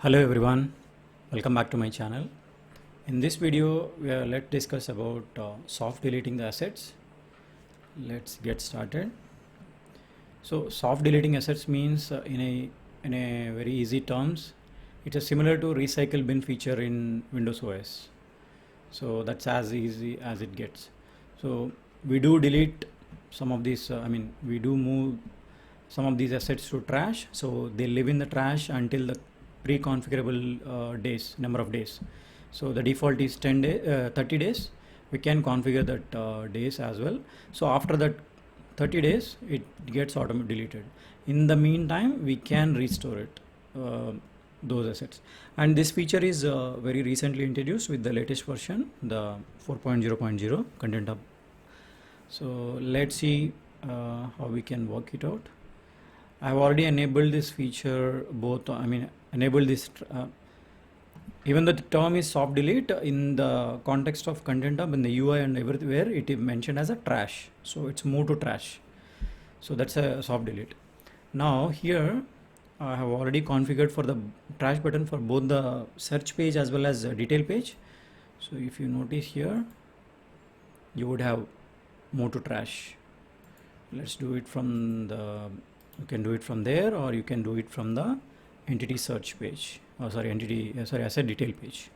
Hello everyone, welcome back to my channel. In this video, let's discuss about soft deleting the assets. Let's get started. So soft deleting assets means in a very easy terms, it is similar to recycle bin feature in Windows OS. So that's as easy as it gets. So we do delete some of these, we do move some of these assets to trash. So they live in the trash until the pre-configurable number of days. So the default is 30 days. We can configure that days as well. So after that 30 days, it gets automatically deleted. In the meantime, we can restore it, those assets. And this feature is very recently introduced with the latest version, the 4.0.0 Content Hub. So let's see how we can work it out. I've already enabled this feature enabled this even though the term is soft delete, in the context of Content Hub in the UI and everywhere it is mentioned as a trash, so it's moved to trash. So that's a soft delete. Now here I have already configured for the trash button for both the search page as well as the detail page. So if you notice here, you would have moved to trash. Let's do it from the, you can do it from there, or you can do it from the entity search page. Asset detail page.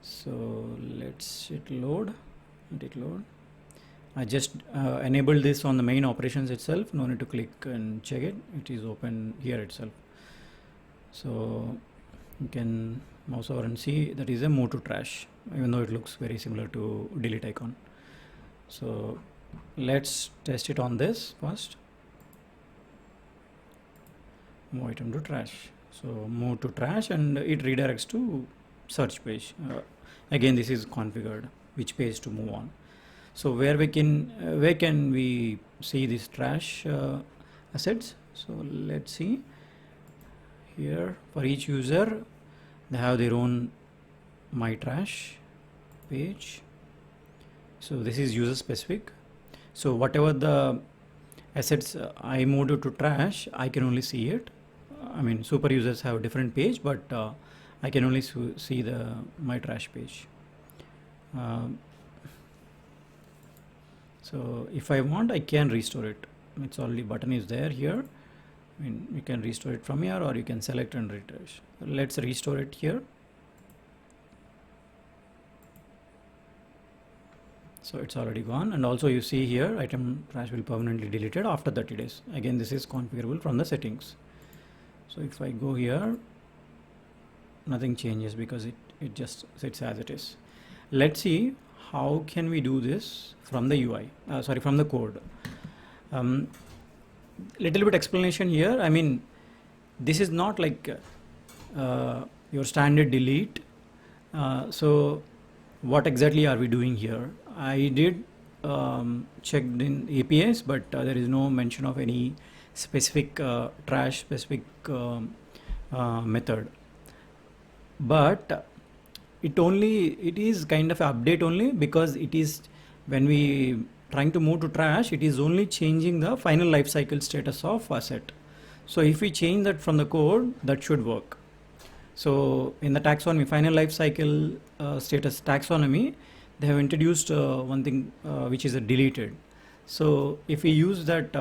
So let's load. I just enabled this on the main operations itself. No need to click and check it. It is open here itself. So you can mouse over and see that is a move to trash, even though it looks very similar to delete icon. So let's test it on this first. Move item to trash. So move to trash and it redirects to search page. Again, this is configured which page to move on. So where can we see this trash assets? So let's see here. For each user, they have their own my trash page. So this is user specific. So whatever the assets I moved to trash, I can only see it. Super users have a different page, but I can only see the my trash page. So if I want, I can restore it. It's already button is there here. You can restore it from here, or you can select and refresh. Let's restore it here. So it's already gone, and also you see here item trash will permanently deleted after 30 days. Again, this is configurable from the settings. So if I go here, nothing changes because it just sits as it is. Let's see how can we do this from the UI, from the code. Little bit explanation here. This is not like your standard delete. So what exactly are we doing here? I did checked in APIs, but there is no mention of any specific trash specific method. But it is kind of an update only, because it is when we trying to move to trash, it is only changing the final lifecycle status of asset. So if we change that from the code, that should work. So in the taxonomy, final lifecycle status taxonomy, they have introduced one thing which is a deleted. So if we use that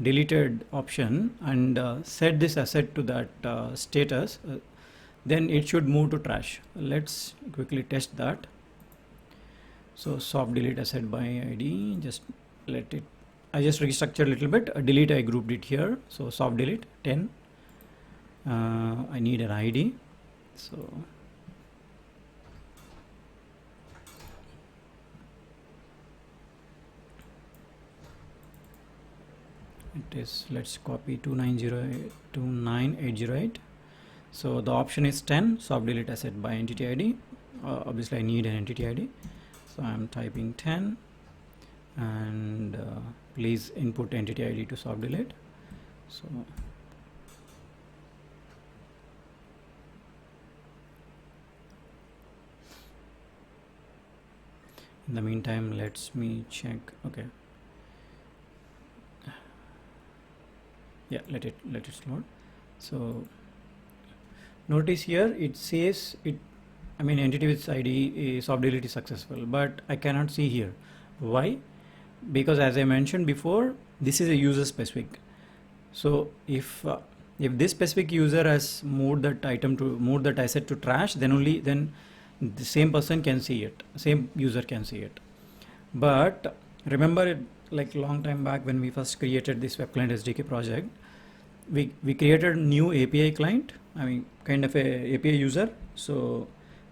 deleted option and set this asset to that status, then it should move to trash. Let's quickly test that. So soft delete asset by ID, just let it, I just restructured a little bit. Delete, I grouped it here. So soft delete 10. I need an ID. So it is, let's copy 29808. So the option is 10, soft delete asset by entity ID. Obviously I need an entity ID, so I'm typing 10, and please input entity ID to soft delete. So in the meantime, let me check. Okay, yeah, let it load. So Notice here it says it, I mean entity with ID is soft delete is successful, but I cannot see here. Why? Because as I mentioned before, this is a user specific. So if this specific user has moved that asset to trash, then only then the same person can see it, same user can see it. But remember it, like long time back when we first created this web client SDK project, we created a new API client, I mean kind of a API user. So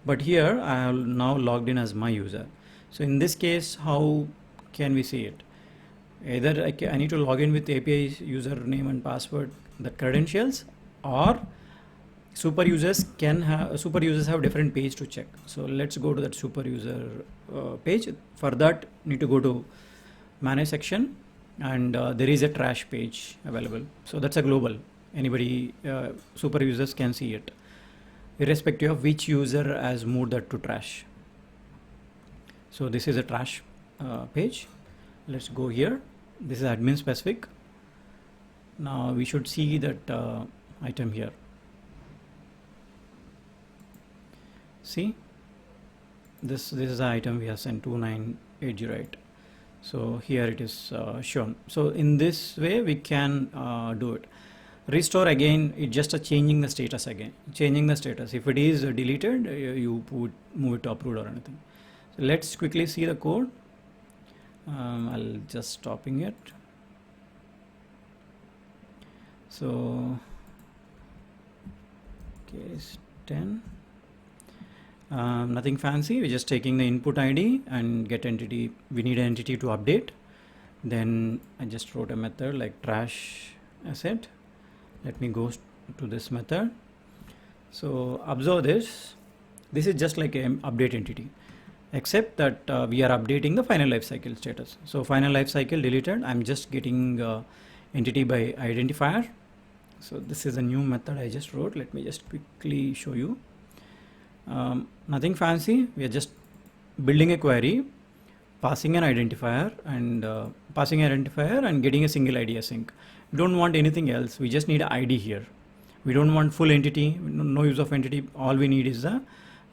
but here I have now logged in as my user. So in this case, how can we see it? Either I need to log in with API username and password, the credentials, or super users have different page to check. So let's go to that super user page. For that, need to go to manage section, and there is a trash page available. So that's a global. Anybody, super users can see it, irrespective of which user has moved that to trash. So this is a trash page. Let's go here. This is admin specific. Now we should see that item here. See, this is the item we have sent 29808. So here it is shown. So in this way we can do it. Restore, again, it's just a changing the status again. Changing the status. If it is deleted, you move it to approved or anything. So let's quickly see the code. I'll just stopping it. So case 10. Nothing fancy. We're just taking the input ID and get entity. We need an entity to update. Then I just wrote a method like trash asset. Let me go to this method. So observe this. This is just like an update entity, except that we are updating the final lifecycle status. So final lifecycle deleted. I'm just getting entity by identifier. So this is a new method I just wrote. Let me just quickly show you. Nothing fancy. We are just building a query, passing an identifier and getting a single ID async. We don't want anything else. We just need an ID here. We don't want full entity, no use of entity. All we need is the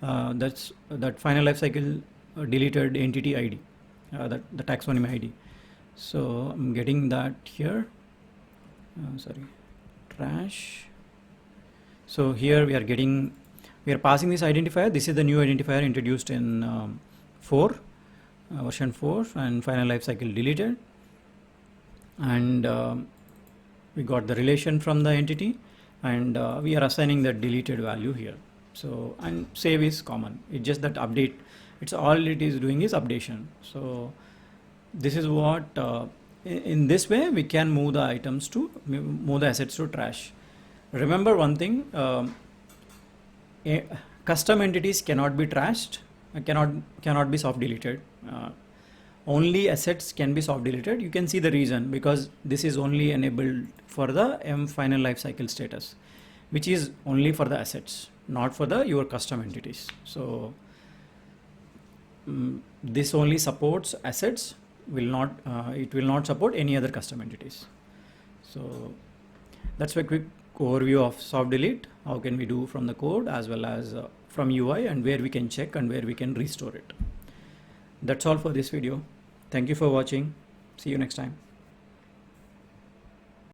that final lifecycle deleted entity ID, the taxonomy ID. So I'm getting that here. Sorry, trash. So here we are passing this identifier. This is the new identifier introduced in version 4, and final lifecycle deleted. And we got the relation from the entity, and we are assigning the deleted value here. So, and save is common. It's just that update. It's all it is doing is updation. So this is what in this way we can move the assets to trash. Remember one thing, custom entities cannot be trashed, cannot be soft deleted. Only assets can be soft deleted. You can see the reason, because this is only enabled for the M final lifecycle status, which is only for the assets, not for your custom entities. So this only supports assets, it will not support any other custom entities. So that's a quick overview of soft delete. How can we do from the code as well as from UI, and where we can check and where we can restore it. That's all for this video. Thank you for watching. See you next time.